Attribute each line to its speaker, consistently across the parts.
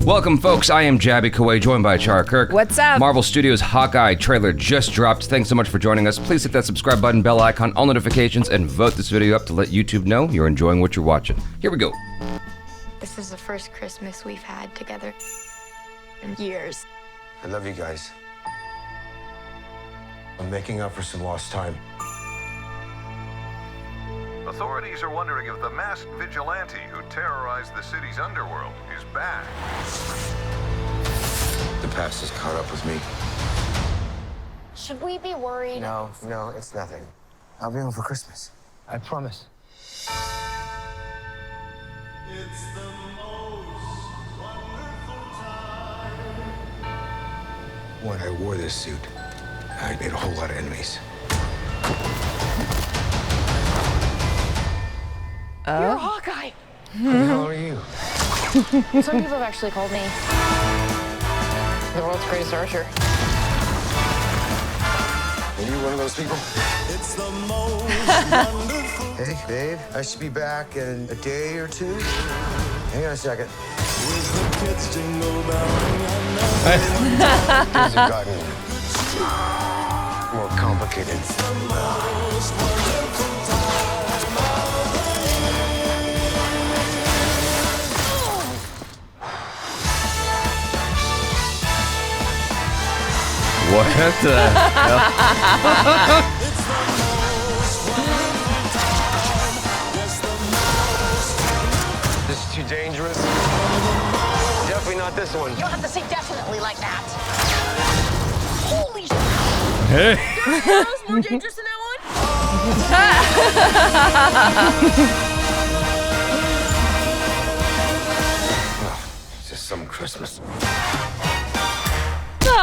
Speaker 1: Welcome, folks. I am Jabby Kawai, joined by Chara Kirk.
Speaker 2: What's up?
Speaker 1: Marvel Studios' Hawkeye trailer just dropped. Thanks so much for joining us. Please hit that subscribe button, bell icon, all notifications, and vote this video up to let YouTube know you're enjoying what you're watching. Here we go.
Speaker 3: This is the first Christmas we've had together in years.
Speaker 4: I love you guys. I'm making up for some lost time.
Speaker 5: Authorities are wondering if the masked vigilante who terrorized the city's underworld is back.
Speaker 4: The past has caught up with me.
Speaker 3: Should we be worried?
Speaker 4: No, it's nothing. I'll be home for Christmas. I promise.
Speaker 6: It's the most wonderful time.
Speaker 4: When I wore this suit, I made a whole lot of enemies.
Speaker 3: You're a Hawkeye.
Speaker 4: Who the hell are you?
Speaker 3: Some people have actually called me the world's greatest archer.
Speaker 4: Are you one of those people?
Speaker 6: It's the most wonderful.
Speaker 4: Hey, babe, I should be back in a day or two. Hang on a second.
Speaker 6: With the kids jingle belling and
Speaker 4: Things have gotten more complicated.
Speaker 6: the most wonderful time
Speaker 1: What the hell?
Speaker 6: It's the most wonderful time. Yes, the most
Speaker 4: This is too dangerous. Definitely not this one.
Speaker 3: You don't have to say definitely like that. Holy shit.
Speaker 1: Hey.
Speaker 3: There's more dangerous than that
Speaker 4: It's just some Christmas.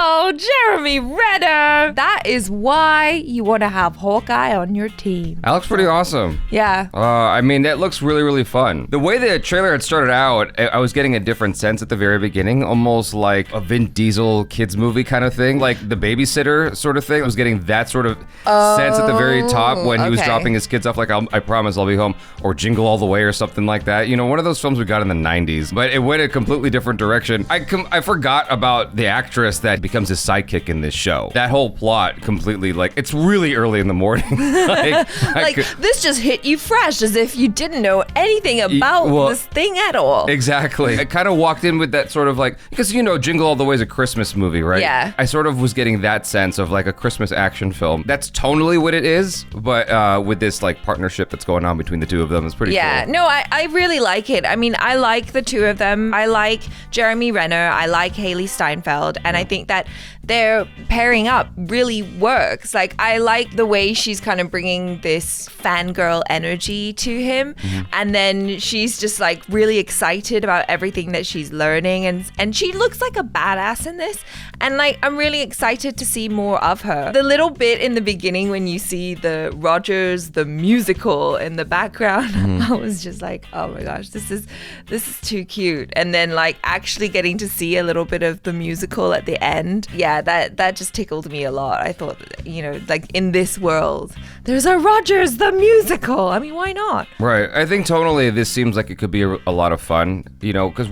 Speaker 2: Oh, Jeremy Renner! That is why you want to have Hawkeye on your team.
Speaker 1: That looks pretty awesome.
Speaker 2: Yeah.
Speaker 1: I mean, that looks really, really fun. The way the trailer had started out, I was getting a different sense at the very beginning, almost like a Vin Diesel kids movie kind of thing, like The Babysitter sort of thing. I was getting that sort of sense at the very top when he was
Speaker 2: okay.
Speaker 1: dropping his kids off, like, I promise I'll be home, or Jingle All the Way or something like that. You know, one of those films we got in the 90s, but it went a completely different direction. I forgot about the actress that becomes his sidekick in this show. That whole plot completely, like, it's really early in the morning.
Speaker 2: This just hit you fresh, as if you didn't know anything about this thing at all.
Speaker 1: Exactly. I kind of walked in with that sort of like, because you know Jingle All the Way is a Christmas movie, right?
Speaker 2: Yeah.
Speaker 1: I sort of was getting that sense of like a Christmas action film. That's tonally what it is, but with this like partnership that's going on between the two of them, it's pretty
Speaker 2: Yeah,
Speaker 1: cool.
Speaker 2: no, I really like it. I mean, I like the two of them. I like Jeremy Renner. I like Haley Steinfeld. And I think that their pairing up really works. Like, I like the way she's kind of bringing this fangirl energy to him.
Speaker 1: Mm-hmm.
Speaker 2: And then she's just like really excited about everything that she's learning. And she looks like a badass in this. And like, I'm really excited to see more of her. The little bit in the beginning when you see the Rogers, the musical in the background, I was just like, oh my gosh, this is too cute. And then like actually getting to see a little bit of the musical at the end, yeah, that just tickled me a lot. I thought, you know, like in this world, there's a Rogers, the musical. I mean, why not?
Speaker 1: Right. I think tonally this seems like it could be a lot of fun, you know, because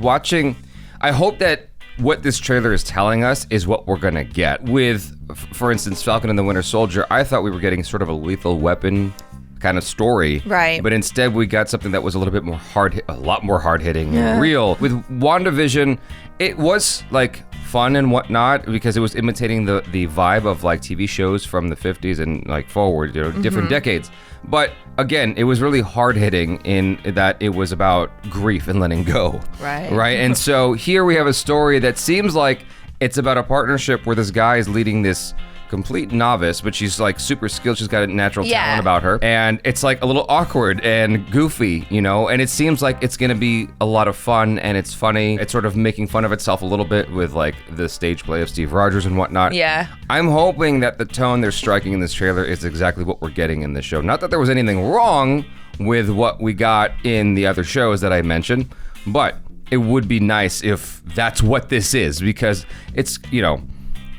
Speaker 1: I hope that what this trailer is telling us is what we're gonna get. With, for instance, Falcon and the Winter Soldier, I thought we were getting sort of a Lethal Weapon kind of story.
Speaker 2: Right.
Speaker 1: But instead we got something that was a little bit more a lot more hard-hitting and real. With WandaVision, it was like fun and whatnot because it was imitating the vibe of like TV shows from the 50s and like forward, you know, different decades. But again, it was really hard-hitting in that it was about grief and letting go.
Speaker 2: Right.
Speaker 1: Right. And so here we have a story that seems like it's about a partnership where this guy is leading this complete novice, but she's like super skilled. She's got a natural talent about her. And it's like a little awkward and goofy, you know, and it seems like it's going to be a lot of fun and it's funny. It's sort of making fun of itself a little bit with like the stage play of Steve Rogers and whatnot.
Speaker 2: Yeah.
Speaker 1: I'm hoping that the tone they're striking in this trailer is exactly what we're getting in this show. Not that there was anything wrong with what we got in the other shows that I mentioned, but it would be nice if that's what this is, because it's, you know,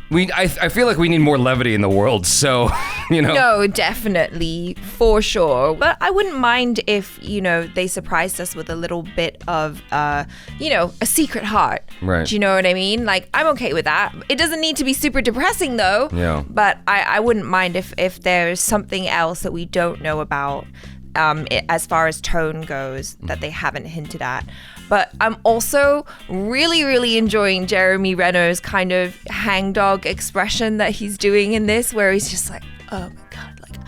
Speaker 1: I feel like we need more levity in the world, so, you know.
Speaker 2: No, definitely, for sure. But I wouldn't mind if, they surprised us with a little bit of, a secret heart.
Speaker 1: Right.
Speaker 2: Do you know what I mean? Like, I'm okay with that. It doesn't need to be super depressing, though.
Speaker 1: Yeah.
Speaker 2: But I wouldn't mind if there's something else that we don't know about, as far as tone goes, that they haven't hinted at. But I'm also really, really enjoying Jeremy Renner's kind of hangdog expression that he's doing in this, where he's just like, oh my God, like,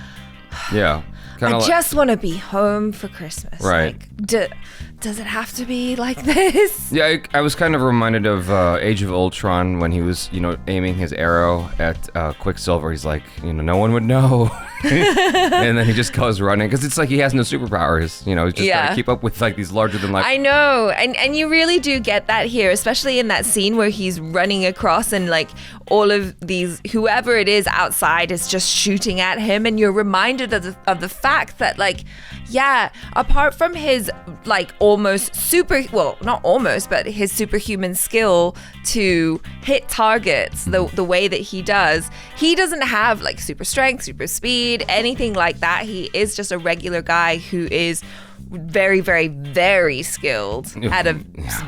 Speaker 1: Yeah.
Speaker 2: I just want to be home for Christmas.
Speaker 1: Right.
Speaker 2: Like, does it have to be like this?
Speaker 1: Yeah, I was kind of reminded of Age of Ultron when he was, aiming his arrow at Quicksilver. He's like, no one would know. And then he just goes running because it's like he has no superpowers. He's just trying to keep up with like these larger than life.
Speaker 2: I know, and you really do get that here, especially in that scene where he's running across and like all of these, whoever it is outside is just shooting at him, and you're reminded of the fact that like, yeah, apart from his like almost not almost, but his superhuman skill to hit targets the way that he doesn't have like super strength, super speed, anything like that. He is just a regular guy who is very, very, very skilled at a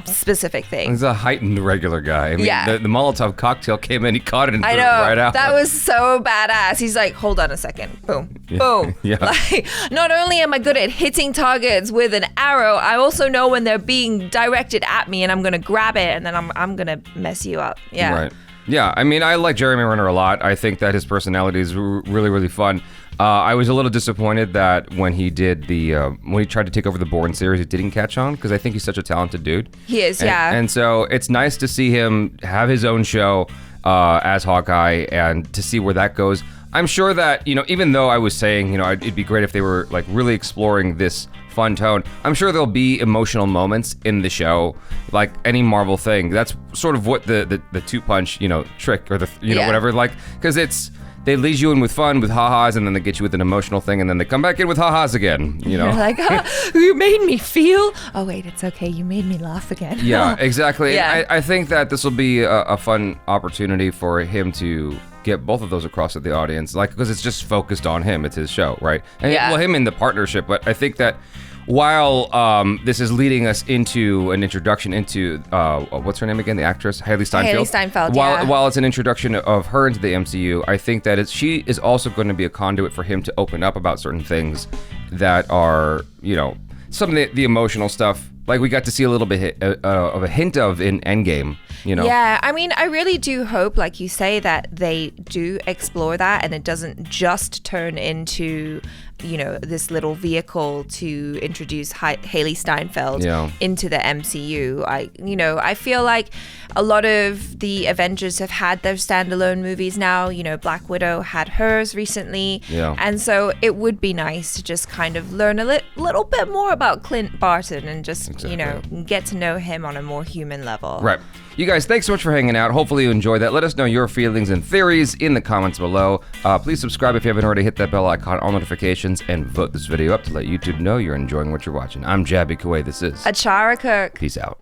Speaker 2: specific thing.
Speaker 1: He's a heightened regular guy. I mean, the Molotov cocktail came in, he caught it and threw it right out.
Speaker 2: That was so badass. He's like, hold on a second. Boom. Boom.
Speaker 1: Yeah.
Speaker 2: Like, not only am I good at hitting targets with an arrow, I also know when they're being directed at me and I'm going to grab it and then I'm going to mess you up. Yeah.
Speaker 1: Right. Yeah, I mean, I like Jeremy Renner a lot. I think that his personality is really, really fun. I was a little disappointed that when he did when he tried to take over the Bourne series, it didn't catch on because I think he's such a talented dude.
Speaker 2: He is, yeah.
Speaker 1: And so it's nice to see him have his own show as Hawkeye and to see where that goes. I'm sure that, even though I was saying, it'd be great if they were like really exploring this fun tone, I'm sure there'll be emotional moments in the show, like any Marvel thing. That's sort of what the two-punch, trick or the, whatever, like, because they lead you in with fun, with ha-has, and then they get you with an emotional thing, and then they come back in with ha-has again,
Speaker 2: You're like, you made me feel. Oh, wait, it's okay. You made me laugh again.
Speaker 1: Yeah, exactly.
Speaker 2: Yeah.
Speaker 1: I think that this will be a fun opportunity for him to get both of those across to the audience, like, because it's just focused on him. It's his show, right? And him in the partnership, but I think that while this is leading us into an introduction into what's her name again, the actress Haley Steinfeld.
Speaker 2: Haley Steinfeld,
Speaker 1: While it's an introduction of her into the MCU, I think that she is also going to be a conduit for him to open up about certain things that are, some of the emotional stuff. Like we got to see a little bit of a hint of in Endgame,
Speaker 2: Yeah, I mean, I really do hope, like you say, that they do explore that and it doesn't just turn into, this little vehicle to introduce Haley Steinfeld into the MCU. I feel like a lot of the Avengers have had their standalone movies now. Black Widow had hers recently.
Speaker 1: Yeah.
Speaker 2: And so it would be nice to just kind of learn a little bit more about Clint Barton and just, get to know him on a more human level.
Speaker 1: Right. You guys, thanks so much for hanging out. Hopefully you enjoyed that. Let us know your feelings and theories in the comments below. Please subscribe if you haven't already. Hit that bell icon, all notifications, and vote this video up to let YouTube know you're enjoying what you're watching. I'm Jabby Kuwait. This is
Speaker 2: Achara Kirk.
Speaker 1: Peace out.